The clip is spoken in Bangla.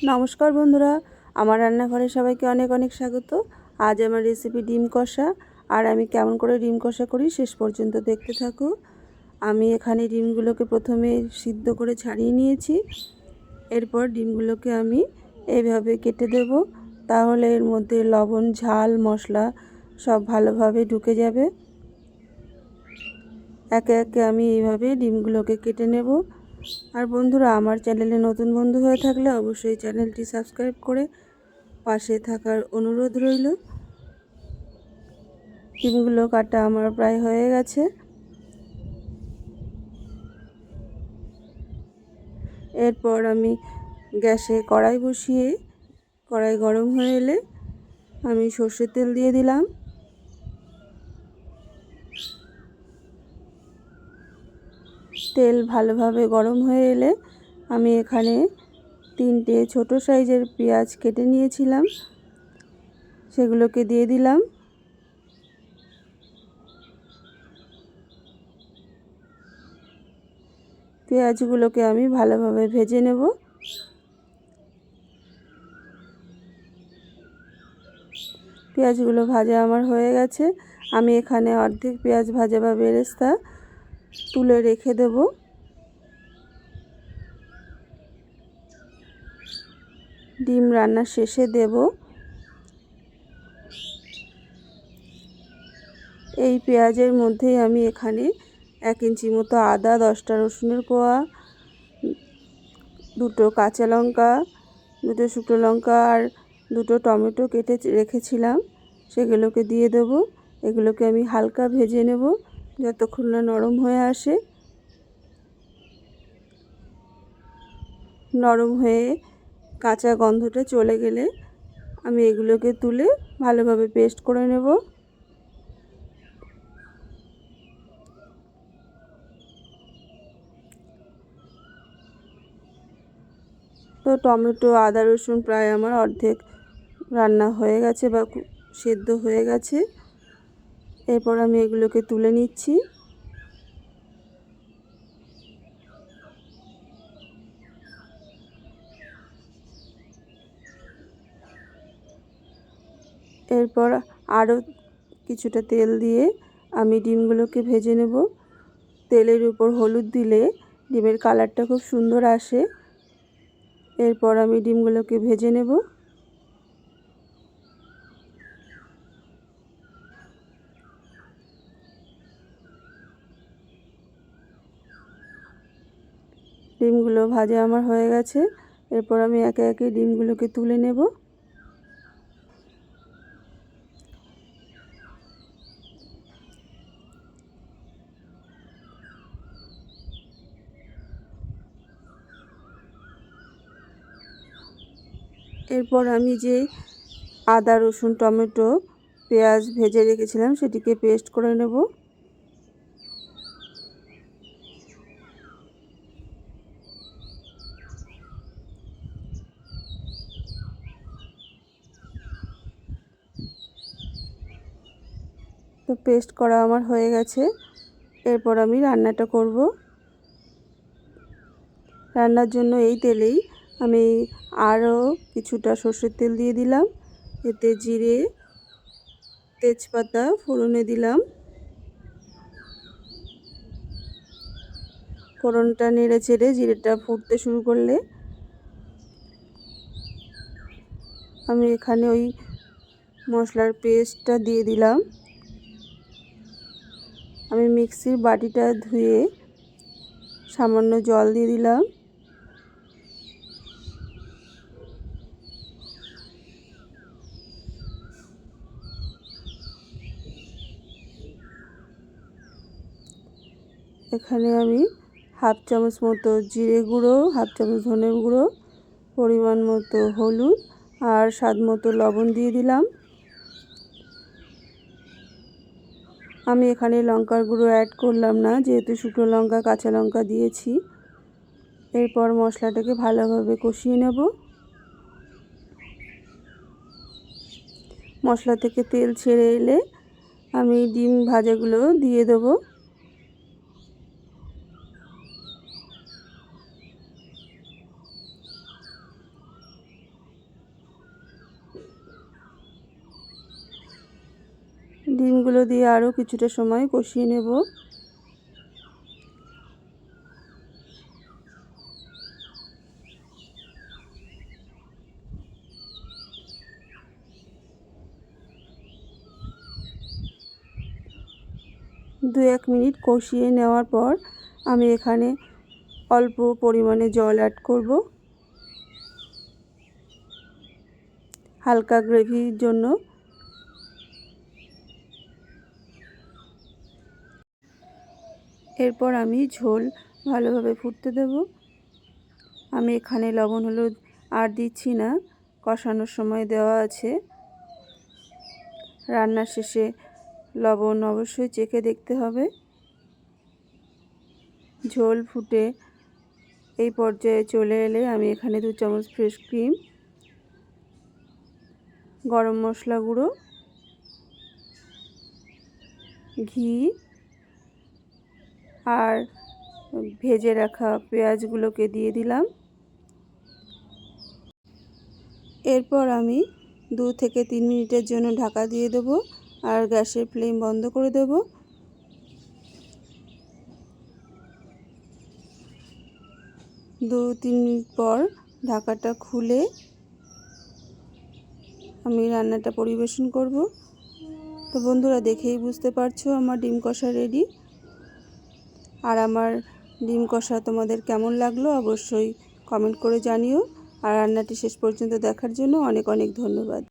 নমস্কার বন্ধুরা, আমার রান্নাঘরে সবাইকে অনেক অনেক স্বাগত। আজ আমার রেসিপি ডিম কষা। আর আমি কেমন করে ডিম কষা করি শেষ পর্যন্ত দেখতে থাকো। আমি এখানে ডিমগুলোকে প্রথমে সিদ্ধ করে ছাড়িয়ে নিয়েছি। এরপর ডিমগুলোকে আমি এইভাবে কেটে দেব, তাহলে এর মধ্যে লবণ, ঝাল, মশলা সব ভালোভাবে ঢুকে যাবে। একে একে আমি এইভাবে ডিমগুলোকে কেটে নেব। আর বন্ধুরা, আমার চ্যানেলে নতুন বন্ধু হয়ে থাকলে অবশ্যই চ্যানেলটি সাবস্ক্রাইব করে পাশে থাকার অনুরোধ রইল। ডিমগুলো কাটা আমার প্রায় হয়ে গেছে। এরপর আমি গ্যাসে কড়াই বসিয়ে কড়াই গরম হয়ে এলে আমি সর্ষের তেল দিয়ে দিলাম। তেল ভালোভাবে গরম হয়ে এলে আমি এখানে 3টে ছোট সাইজের পেঁয়াজ কেটে নিয়েছিলাম, সেগুলোকে দিয়ে দিলাম। পেঁয়াজগুলোকে আমি ভালোভাবে ভেজে নেব। পেঁয়াজগুলো ভাজা আমার হয়ে গেছে। আমি এখানে অর্ধেক পেঁয়াজ ভাজা বা বেরেস্তা তুলে রেখে দেব। ডিম রান্নার শেষে দেব। এই পেঁয়াজের মধ্যেই আমি এখানে 1 ইঞ্চি মতো আদা, 10টা রসুনের কোয়া, 2টো কাঁচা লঙ্কা, 2টো শুকনো লঙ্কা আর 2টো টমেটো কেটে রেখেছিলাম, সেগুলোকে দিয়ে দেব। এগুলোকে আমি হালকা ভেজে নেব যতক্ষণ না নরম হয়ে আসে। নরম হয়ে কাঁচা গন্ধটা চলে গেলে আমি এগুলোকে তুলে ভালোভাবে পেস্ট করে নেব। তো টমেটো, আদা, রসুন প্রায় আমার অর্ধেক রান্না হয়ে গেছে বা সেদ্ধ হয়ে গেছে। এরপর আমি এগুলোকে তুলে নিচ্ছি। এরপর আরও কিছুটা তেল দিয়ে আমি ডিমগুলোকে ভেজে নেব। তেলের উপর হলুদ দিলে ডিমের কালারটা খুব সুন্দর আসে। এরপর আমি ডিমগুলোকে ভেজে নেব। ডিমগুলো ভাজা আমার হয়ে গেছে। এরপর আমি একে একে ডিমগুলোকে তুলে নেব। এরপর আমি যে আদা, রসুন, টমেটো, পেঁয়াজ ভেজে রেখেছিলাম সেটিকে পেস্ট করে নেব। তো পেস্ট করা আমার হয়ে গেছে। এরপর আমি রান্নাটা করব। রান্নার জন্য এই তেলেই আমি আরও কিছুটা সর্ষের তেল দিয়ে দিলাম। এতে জিরে, তেজপাতা ফোড়নে দিলাম। ফোড়নটা নেড়ে চেড়ে জিরেটা ফুটতে শুরু করলে আমি এখানে ওই মশলার পেস্টটা দিয়ে দিলাম। আমি মিক্সির বাটিটা ধুয়ে সামান্য জল দিয়ে দিলাম। এখানে আমি 1/2 চামচ মতো জিরে গুঁড়ো, 1/2 চামচ ধনে গুঁড়ো, পরিমাণ মতো হলুদ আর স্বাদ মতো লবণ দিয়ে দিলাম। আমি এখানে লঙ্কার গুঁড়ো অ্যাড করলাম না, যেহেতু শুকনো লঙ্কা, কাঁচা লঙ্কা দিয়েছি। এরপর মশলাটাকে ভালোভাবে কষিয়ে নেব। মশলা থেকে তেল ছেড়ে এলে আমি ডিম ভাজাগুলো দিয়ে দেবো। ডিমগুলো দিয়ে আরও কিছুটা সময় কষিয়ে নেব। দু এক মিনিট কষিয়ে নেওয়ার পর আমি এখানে অল্প পরিমাণে জল অ্যাড করব হালকা গ্রেভির জন্য। এরপর আমি ঝোল ভালোভাবে ফুটতে দেব। আমি এখানে লবণ হলুদ আর দিচ্ছি না, কষানোর সময় দেওয়া আছে। রান্নার শেষে লবণ অবশ্যই চেখে দেখতে হবে। ঝোল ফুটে এই পর্যায়ে চলে এলে আমি এখানে 2 চামচ ফ্রেশ ক্রিম, গরম মশলা গুঁড়ো, ঘি আর ভেজে রাখা পেঁয়াজগুলোকে দিয়ে দিলাম। এরপর আমি 2 থেকে 3 মিনিটের জন্য ঢাকা দিয়ে দেব আর গ্যাসের ফ্লেম বন্ধ করে দেব। 2-3 মিনিট পর ঢাকাটা খুলে আমি রান্নাটা পরিবেশন করব। তো বন্ধুরা, দেখেই বুঝতে পারছো আমার ডিম কষা রেডি। আর আমার ডিম কষা তোমাদের কেমন লাগলো অবশ্যই কমেন্ট করে জানিও। আর রান্নাটি শেষ পর্যন্ত দেখার জন্য অনেক অনেক ধন্যবাদ।